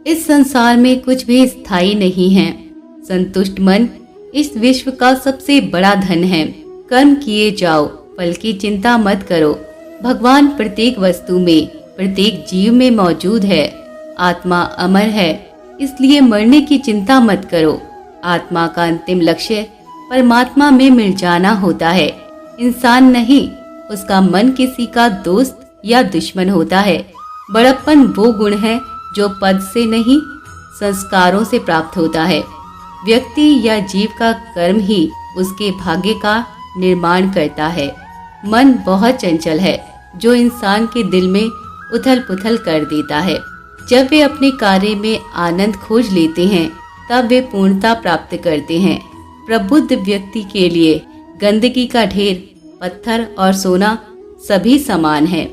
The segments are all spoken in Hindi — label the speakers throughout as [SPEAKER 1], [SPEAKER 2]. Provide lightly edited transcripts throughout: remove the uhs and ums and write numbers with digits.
[SPEAKER 1] इस संसार में कुछ भी स्थायी नहीं है। संतुष्ट मन इस विश्व का सबसे बड़ा धन है। कर्म किए जाओ, फल की चिंता मत करो। भगवान प्रत्येक वस्तु में, प्रत्येक जीव में मौजूद है। आत्मा अमर है, इसलिए मरने की चिंता मत करो। आत्मा का अंतिम लक्ष्य परमात्मा में मिल जाना होता है, इंसान नहीं। उसका मन किसी का दोस्त या दुश्मन होता है। बड़प्पन वो गुण है जो पद से नहीं, संस्कारों से प्राप्त होता है। व्यक्ति या जीव का कर्म ही उसके भाग्य का निर्माण करता है। मन बहुत चंचल है, जो इंसान के दिल में उथल पुथल कर देता है। जब वे अपने कार्य में आनंद खोज लेते हैं, तब वे पूर्णता प्राप्त करते हैं। प्रबुद्ध व्यक्ति के लिए गंदगी का ढेर, पत्थर और सोना सभी समान है।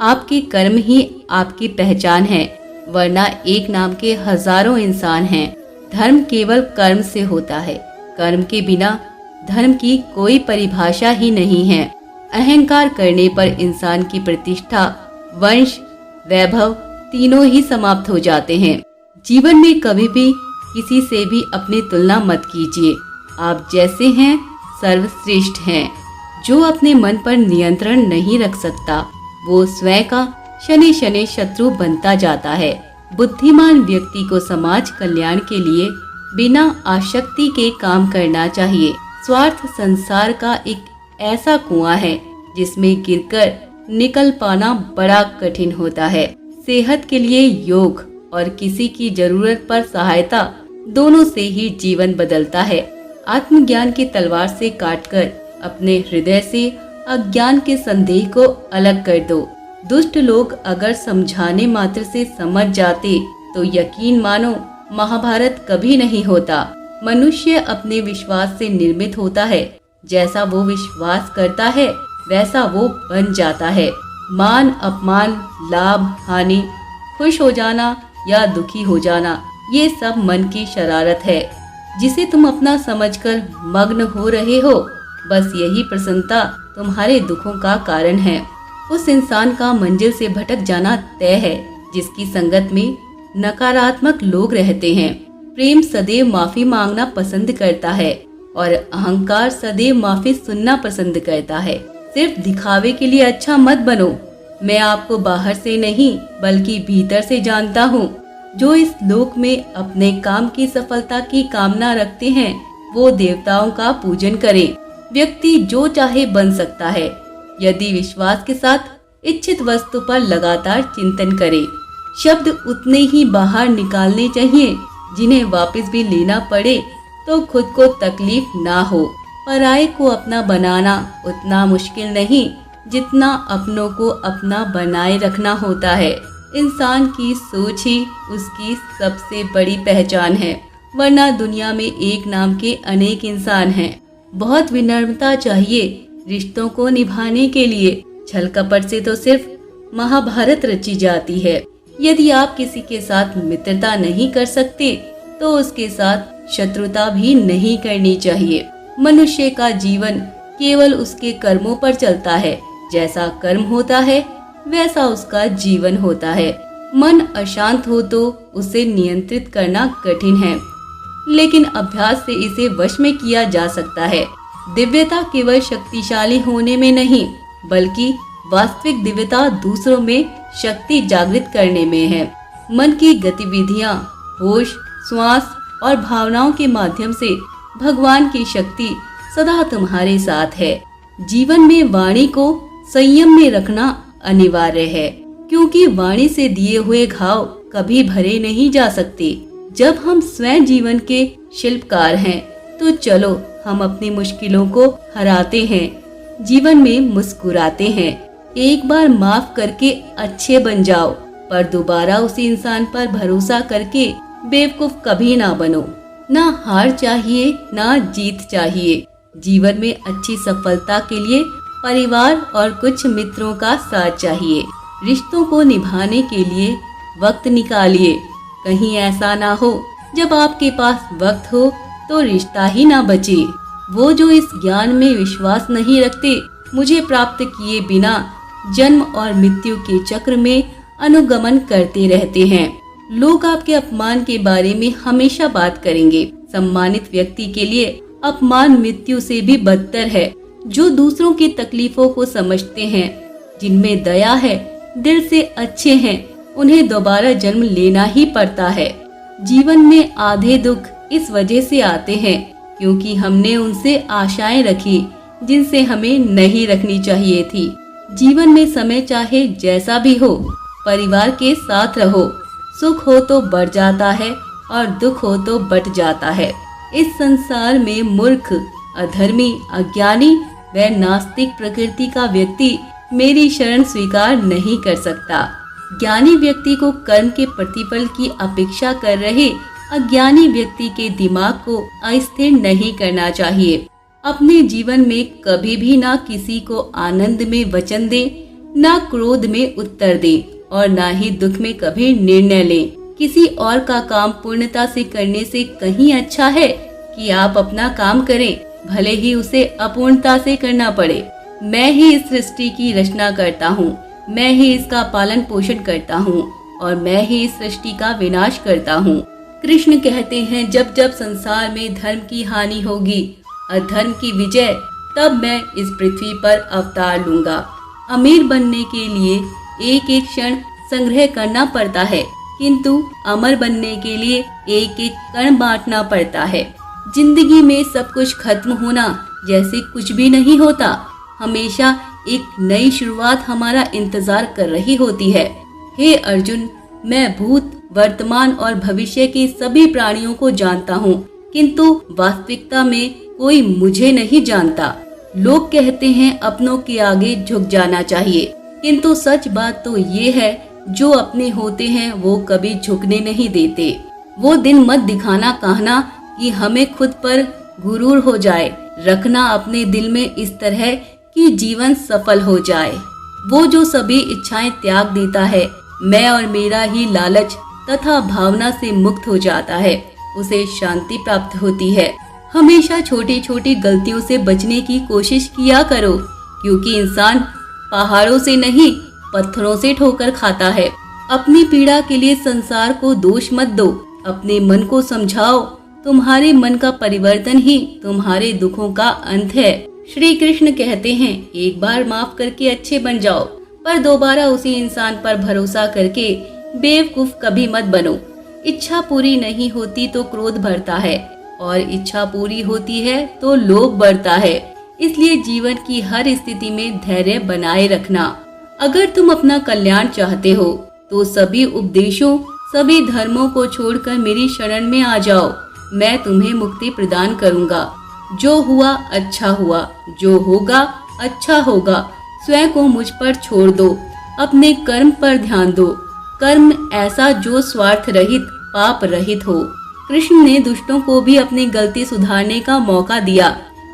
[SPEAKER 1] आपके कर्म ही आपकी पहचान है, वरना एक नाम के हजारों इंसान हैं। धर्म केवल कर्म से होता है। कर्म के बिना धर्म की कोई परिभाषा ही नहीं है। अहंकार करने पर इंसान की प्रतिष्ठा, वंश, वैभव तीनों ही समाप्त हो जाते हैं। जीवन में कभी भी किसी से भी अपनी तुलना मत कीजिए। आप जैसे हैं सर्वश्रेष्ठ हैं। जो अपने मन पर नियंत्रण नहीं रख सकता, वो स्वयं का शनि शनि शत्रु बनता जाता है। बुद्धिमान व्यक्ति को समाज कल्याण के लिए बिना आसक्ति के काम करना चाहिए। स्वार्थ संसार का एक ऐसा कुआं है जिसमें गिरकर निकल पाना बड़ा कठिन होता है। सेहत के लिए योग और किसी की जरूरत पर सहायता, दोनों से ही जीवन बदलता है। आत्मज्ञान की तलवार से काटकर अपने हृदय से अज्ञान के संदेह को अलग कर दो। दुष्ट लोग अगर समझाने मात्र से समझ जाते तो यकीन मानो महाभारत कभी नहीं होता। मनुष्य अपने विश्वास से निर्मित होता है। जैसा वो विश्वास करता है वैसा वो बन जाता है। मान अपमान, लाभ हानि, खुश हो जाना या दुखी हो जाना, ये सब मन की शरारत है जिसे तुम अपना समझकर मग्न हो रहे हो। बस यही प्रसन्नता तुम्हारे दुखों का कारण है। उस इंसान का मंजिल से भटक जाना तय है जिसकी संगत में नकारात्मक लोग रहते हैं। प्रेम सदैव माफी मांगना पसंद करता है और अहंकार सदैव माफी सुनना पसंद करता है। सिर्फ दिखावे के लिए अच्छा मत बनो। मैं आपको बाहर से नहीं बल्कि भीतर से जानता हूँ। जो इस लोक में अपने काम की सफलता की कामना रखते हैं, वो देवताओं का पूजन करे। व्यक्ति जो चाहे बन सकता है यदि विश्वास के साथ इच्छित वस्तु पर लगातार चिंतन करे। शब्द उतने ही बाहर निकालने चाहिए जिन्हें वापस भी लेना पड़े तो खुद को तकलीफ ना हो। पराये को अपना बनाना उतना मुश्किल नहीं जितना अपनों को अपना बनाए रखना होता है। इंसान की सोच ही उसकी सबसे बड़ी पहचान है, वरना दुनिया में एक नाम के अनेक इंसान हैं। बहुत विनम्रता चाहिए रिश्तों को निभाने के लिए। छल कपट से तो सिर्फ महाभारत रची जाती है। यदि आप किसी के साथ मित्रता नहीं कर सकते तो उसके साथ शत्रुता भी नहीं करनी चाहिए। मनुष्य का जीवन केवल उसके कर्मों पर चलता है। जैसा कर्म होता है वैसा उसका जीवन होता है। मन अशांत हो तो उसे नियंत्रित करना कठिन है, लेकिन अभ्यास से इसे वश में किया जा सकता है। दिव्यता केवल शक्तिशाली होने में नहीं, बल्कि वास्तविक दिव्यता दूसरों में शक्ति जागृत करने में है। मन की गतिविधियां, होश, श्वास और भावनाओं के माध्यम से भगवान की शक्ति सदा तुम्हारे साथ है। जीवन में वाणी को संयम में रखना अनिवार्य है, क्योंकि वाणी से दिए हुए घाव कभी भरे नहीं जा सकते। जब हम स्वयं जीवन के शिल्पकार हैं, तो चलो हम अपनी मुश्किलों को हराते हैं, जीवन में मुस्कुराते हैं। एक बार माफ करके अच्छे बन जाओ, पर दोबारा उसी इंसान पर भरोसा करके बेवकूफ कभी ना बनो। ना हार चाहिए ना जीत चाहिए। जीवन में अच्छी सफलता के लिए परिवार और कुछ मित्रों का साथ चाहिए। रिश्तों को निभाने के लिए वक्त निकालिए। कहीं ऐसा ना हो जब आपके पास वक्त हो तो रिश्ता ही ना बचे। वो जो इस ज्ञान में विश्वास नहीं रखते, मुझे प्राप्त किए बिना जन्म और मृत्यु के चक्र में अनुगमन करते रहते हैं। लोग आपके अपमान के बारे में हमेशा बात करेंगे। सम्मानित व्यक्ति के लिए अपमान मृत्यु से भी बदतर है। जो दूसरों की तकलीफों को समझते हैं, जिनमें दया है, दिल से अच्छे हैं, उन्हें दोबारा जन्म लेना ही पड़ता है। जीवन में आधे दुख इस वजह से आते हैं क्योंकि हमने उनसे आशाएं रखी जिनसे हमें नहीं रखनी चाहिए थी। जीवन में समय चाहे जैसा भी हो, परिवार के साथ रहो। सुख हो तो बढ़ जाता है और दुख हो तो बट जाता है। इस संसार में मूर्ख, अधर्मी, अज्ञानी व नास्तिक प्रकृति का व्यक्ति मेरी शरण स्वीकार नहीं कर सकता। ज्ञानी व्यक्ति को कर्म के प्रतिफल की अपेक्षा कर रहे अज्ञानी व्यक्ति के दिमाग को अस्थिर नहीं करना चाहिए। अपने जीवन में कभी भी ना किसी को आनंद में वचन दे, ना क्रोध में उत्तर दे और ना ही दुख में कभी निर्णय ले। किसी और का काम पूर्णता से करने से कहीं अच्छा है कि आप अपना काम करें, भले ही उसे अपूर्णता से करना पड़े। मैं ही इस सृष्टि की रचना करता हूँ, मैं ही इसका पालन पोषण करता हूँ और मैं ही इस सृष्टि का विनाश करता हूँ। कृष्ण कहते हैं, जब जब संसार में धर्म की हानि होगी, अधर्म की विजय, तब मैं इस पृथ्वी पर अवतार लूंगा। अमीर बनने के लिए एक एक क्षण संग्रह करना पड़ता है, किंतु अमर बनने के लिए एक एक कण बांटना पड़ता है। जिंदगी में सब कुछ खत्म होना जैसे कुछ भी नहीं होता। हमेशा एक नई शुरुआत हमारा इंतजार कर रही होती है। हे अर्जुन, मैं भूत, वर्तमान और भविष्य के सभी प्राणियों को जानता हूँ, किंतु वास्तविकता में कोई मुझे नहीं जानता। लोग कहते हैं अपनों के आगे झुक जाना चाहिए, किंतु सच बात तो ये है, जो अपने होते हैं वो कभी झुकने नहीं देते। वो दिन मत दिखाना कहना कि हमें खुद पर गुरूर हो जाए। रखना अपने दिल में इस तरह कि जीवन सफल हो जाए। वो जो सभी इच्छाएं त्याग देता है, मैं और मेरा ही लालच तथा भावना से मुक्त हो जाता है, उसे शांति प्राप्त होती है। हमेशा छोटी छोटी गलतियों से बचने की कोशिश किया करो, क्योंकि इंसान पहाड़ों से नहीं पत्थरों से ठोकर खाता है। अपनी पीड़ा के लिए संसार को दोष मत दो, अपने मन को समझाओ। तुम्हारे मन का परिवर्तन ही तुम्हारे दुखों का अंत है। श्री कृष्ण कहते हैं, एक बार माफ करके अच्छे बन जाओ, पर दोबारा उसी इंसान पर भरोसा करके बेवकूफ कभी मत बनो। इच्छा पूरी नहीं होती तो क्रोध बढ़ता है और इच्छा पूरी होती है तो लोभ बढ़ता है। इसलिए जीवन की हर स्थिति में धैर्य बनाए रखना। अगर तुम अपना कल्याण चाहते हो तो सभी उपदेशों, सभी धर्मों को छोड़कर मेरी शरण में आ जाओ। मैं तुम्हें मुक्ति प्रदान करूंगा। जो हुआ अच्छा हुआ, जो होगा अच्छा होगा। स्वयं को मुझ पर छोड़ दो, अपने कर्म पर ध्यान दो। कर्म ऐसा जो स्वार्थ रहित, पाप रहित हो। कृष्ण ने दुष्टों को भी अपनी गलती सुधारने का मौका दिया,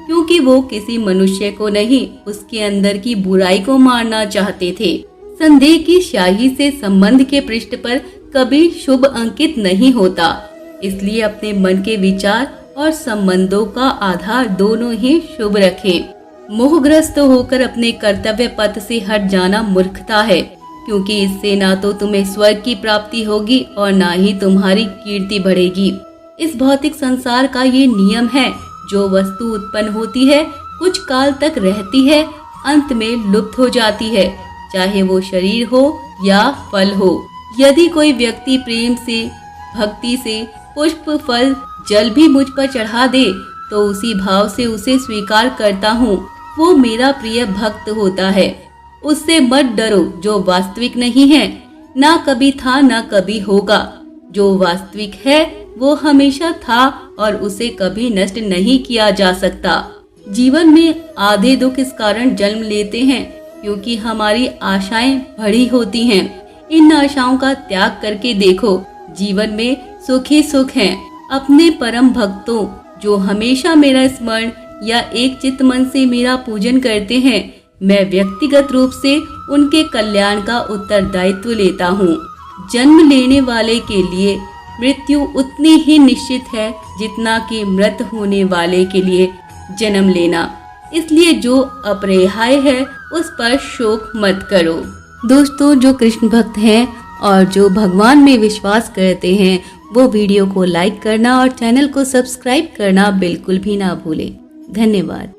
[SPEAKER 1] क्योंकि वो किसी मनुष्य को नहीं, उसके अंदर की बुराई को मारना चाहते थे। संदेह की स्याही से संबंध के पृष्ठ पर कभी शुभ अंकित नहीं होता। इसलिए अपने मन के विचार और संबंधों का आधार दोनों ही शुभ रखें। मोहग्रस्त होकर अपने कर्तव्य पथ से हट जाना मूर्खता है, क्योंकि इससे ना तो तुम्हें स्वर्ग की प्राप्ति होगी और ना ही तुम्हारी कीर्ति बढ़ेगी। इस भौतिक संसार का ये नियम है, जो वस्तु उत्पन्न होती है कुछ काल तक रहती है, अंत में लुप्त हो जाती है, चाहे वो शरीर हो या फल हो। यदि कोई व्यक्ति प्रेम से, भक्ति से पुष्प, फल, जल भी मुझ पर चढ़ा दे तो उसी भाव से उसे स्वीकार करता हूँ। वो मेरा प्रिय भक्त होता है। उससे मत डरो जो वास्तविक नहीं है, ना कभी था ना कभी होगा। जो वास्तविक है वो हमेशा था और उसे कभी नष्ट नहीं किया जा सकता। जीवन में आधे दुख इस कारण जन्म लेते हैं क्योंकि हमारी आशाएं बड़ी होती हैं। इन आशाओं का त्याग करके देखो, जीवन में सुख ही सुख है। अपने परम भक्तों जो हमेशा मेरा स्मरण या एक चित्त मन से मेरा पूजन करते हैं, मैं व्यक्तिगत रूप से उनके कल्याण का उत्तरदायित्व लेता हूँ। जन्म लेने वाले के लिए मृत्यु उतनी ही निश्चित है जितना कि मृत होने वाले के लिए जन्म लेना। इसलिए जो अपरिहार्य है उस पर शोक मत करो। दोस्तों, जो कृष्ण भक्त हैं और जो भगवान में विश्वास करते हैं वो वीडियो को लाइक करना और चैनल को सब्सक्राइब करना बिल्कुल भी ना भूलें। धन्यवाद।